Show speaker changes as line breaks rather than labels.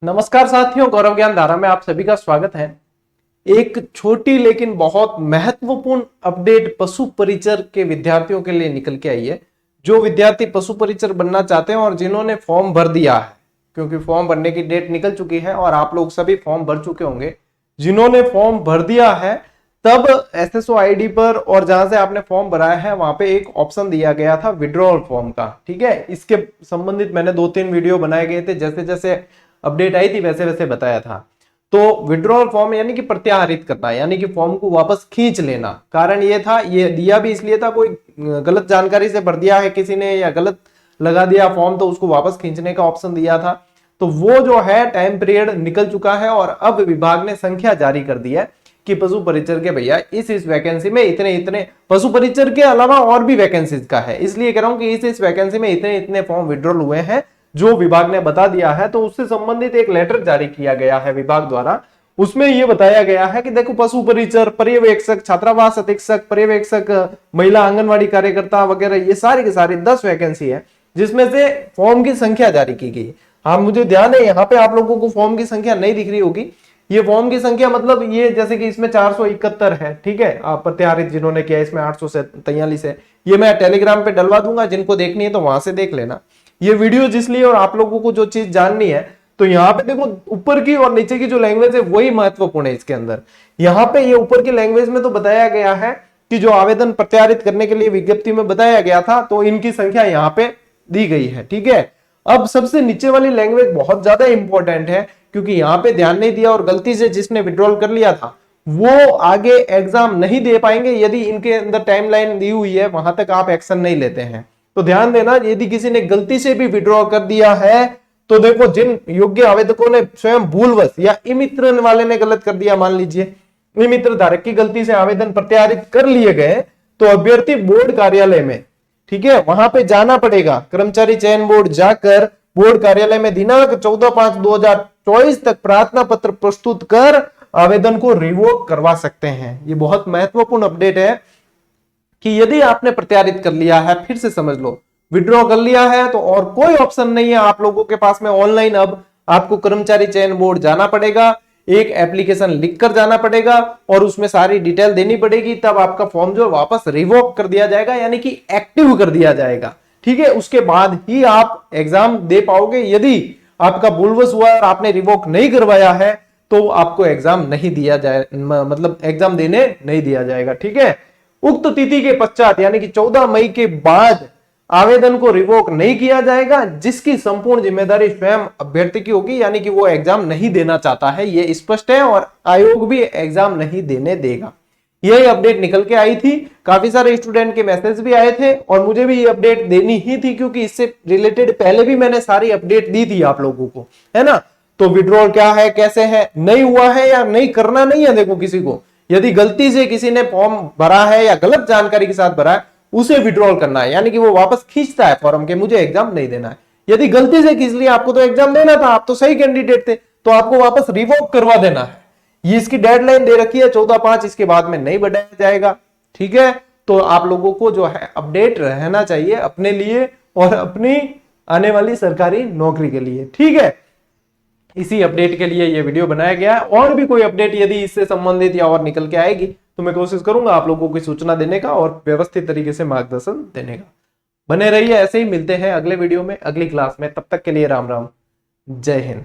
नमस्कार साथियों, गौरव ज्ञान धारा में आप सभी का स्वागत है। एक छोटी लेकिन बहुत महत्वपूर्ण अपडेट पशु परिचर के विद्यार्थियों के लिए निकल के आई है। जो विद्यार्थी पशु परिचर बनना चाहते हैं और जिन्होंने फॉर्म भर दिया है, क्योंकि फॉर्म भरने की डेट निकल चुकी है और आप लोग सभी फॉर्म भर चुके होंगे। जिन्होंने फॉर्म भर दिया है तब SSO ID पर और जहां से आपने फॉर्म भराया है वहां पे एक ऑप्शन दिया गया था विड्रॉल फॉर्म का। ठीक है, इसके संबंधित मैंने 2-3 वीडियो बनाए गए थे, जैसे जैसे अपडेट आई थी वैसे वैसे बताया था। तो विड्रॉल फॉर्म यानी कि प्रत्याहरित करना, यानी कि फॉर्म को वापस खींच लेना। कारण ये था, ये दिया भी इसलिए था, कोई गलत जानकारी से भर दिया है किसी ने या गलत लगा दिया फॉर्म तो उसको वापस खींचने का ऑप्शन दिया था। तो वो जो है टाइम पीरियड निकल चुका है और अब विभाग ने संख्या जारी कर दी है कि पशु परिचर के भैया इस वैकेंसी में इतने इतने, पशु परिचर के अलावा और भी वैकेंसीज का है, इसलिए कह रहा हूं कि इस वैकेंसी में इतने इतने फॉर्म विड्रॉल हुए हैं जो विभाग ने बता दिया है। तो उससे संबंधित एक लेटर जारी किया गया है विभाग द्वारा। उसमें यह बताया गया है कि देखो, पशु परिचर, पर्यवेक्षक, छात्रावास अधीक्षक, पर्यवेक्षक, महिला आंगनवाड़ी कार्यकर्ता वगैरह, ये सारी के सारी 10 वैकेंसी है जिसमें से फॉर्म की संख्या जारी की गई। हाँ, मुझे ध्यान है यहाँ पे आप लोगों को फॉर्म की संख्या नहीं दिख रही होगी। ये फॉर्म की संख्या मतलब ये, जैसे कि इसमें 471 है, ठीक है, प्रत्याहरित जिन्होंने किया, इसमें 843 है। ये मैं टेलीग्राम पे डलवा दूंगा, जिनको देखनी है तो वहां से देख लेना ये वीडियो। जिसलिए और आप लोगों को जो चीज जाननी है, तो यहाँ पे देखो ऊपर की और नीचे की जो लैंग्वेज है वही महत्वपूर्ण है इसके अंदर। यहाँ पे ये ऊपर की लैंग्वेज में तो बताया गया है कि जो आवेदन प्रत्याहरित करने के लिए विज्ञप्ति में बताया गया था, तो इनकी संख्या यहाँ पे दी गई है। ठीक है, अब सबसे नीचे वाली लैंग्वेज बहुत ज्यादा इंपॉर्टेंट है, क्योंकि यहाँ पे ध्यान नहीं दिया और गलती से जिसने विड्रॉल कर लिया था वो आगे एग्जाम नहीं दे पाएंगे यदि इनके अंदर टाइमलाइन दी हुई है वहां तक आप एक्शन नहीं लेते हैं। तो ध्यान देना, यदि किसी ने गलती से भी विड्रॉ कर दिया है तो देखो, जिन योग्य आवेदकों ने स्वयं भूलवश या ई-मित्र वाले ने गलत कर दिया, मान लीजिए ई-मित्र धारक की गलती से आवेदन प्रत्याहरित कर लिए गए, तो अभ्यर्थी बोर्ड कार्यालय में, ठीक है, वहां पे जाना पड़ेगा। कर्मचारी चयन बोर्ड जाकर बोर्ड कार्यालय में दिनांक 14/5/2024 तक प्रार्थना पत्र प्रस्तुत कर आवेदन को रिवोक करवा सकते हैं। ये बहुत महत्वपूर्ण अपडेट है कि यदि आपने प्रत्याहरित कर लिया है, फिर से समझ लो, विड्रॉ कर लिया है तो और कोई ऑप्शन नहीं है आप लोगों के पास में। ऑनलाइन अब आपको कर्मचारी चयन बोर्ड जाना पड़ेगा, एक एप्लीकेशन लिख कर जाना पड़ेगा और उसमें सारी डिटेल देनी पड़ेगी, तब आपका फॉर्म जो वापस रिवोक कर दिया जाएगा, यानी कि एक्टिव कर दिया जाएगा। ठीक है, उसके बाद ही आप एग्जाम दे पाओगे। यदि आपका भूलवश हुआ और आपने रिवोक नहीं करवाया है तो आपको एग्जाम नहीं दिया जाए, मतलब एग्जाम देने नहीं दिया जाएगा। ठीक है, उक्त तिथि के पश्चात यानी कि 14 मई के बाद आवेदन को रिवोक नहीं किया जाएगा, जिसकी संपूर्ण जिम्मेदारी स्वयं अभ्यर्थी की होगी, यानी कि वो एग्जाम नहीं देना चाहता है, ये स्पष्ट है और आयोग भी एग्जाम नहीं देने देगा। यही अपडेट निकल के आई थी, काफी सारे स्टूडेंट के मैसेज भी आए थे और मुझे भी ये अपडेट देनी ही थी, क्योंकि इससे रिलेटेड पहले भी मैंने सारी अपडेट दी थी आप लोगों को, है ना। तो विड्रॉल क्या है, कैसे है, नहीं हुआ है या नहीं करना नहीं है, देखो किसी को यदि गलती से किसी ने फॉर्म भरा है या गलत जानकारी के साथ भरा है, उसे विड्रॉल करना है, यानी कि वो वापस खींचता है फॉर्म के, मुझे एग्जाम नहीं देना है। यदि गलती से खींच लिया, आपको तो एग्जाम देना था, आप तो सही कैंडिडेट थे, तो आपको वापस रिवोक करवा देना है। ये इसकी डेडलाइन दे रखी है 14/5, इसके बाद में नहीं बढ़ाया जाएगा। ठीक है, तो आप लोगों को जो है अपडेट रहना चाहिए अपने लिए और अपनी आने वाली सरकारी नौकरी के लिए। ठीक है, इसी अपडेट के लिए ये वीडियो बनाया गया है। और भी कोई अपडेट यदि इससे संबंधित या और निकल के आएगी तो मैं कोशिश करूंगा आप लोगों को सूचना देने का और व्यवस्थित तरीके से मार्गदर्शन देने का। बने रहिए ऐसे ही, मिलते हैं अगले वीडियो में, अगली क्लास में। तब तक के लिए राम राम, जय हिंद।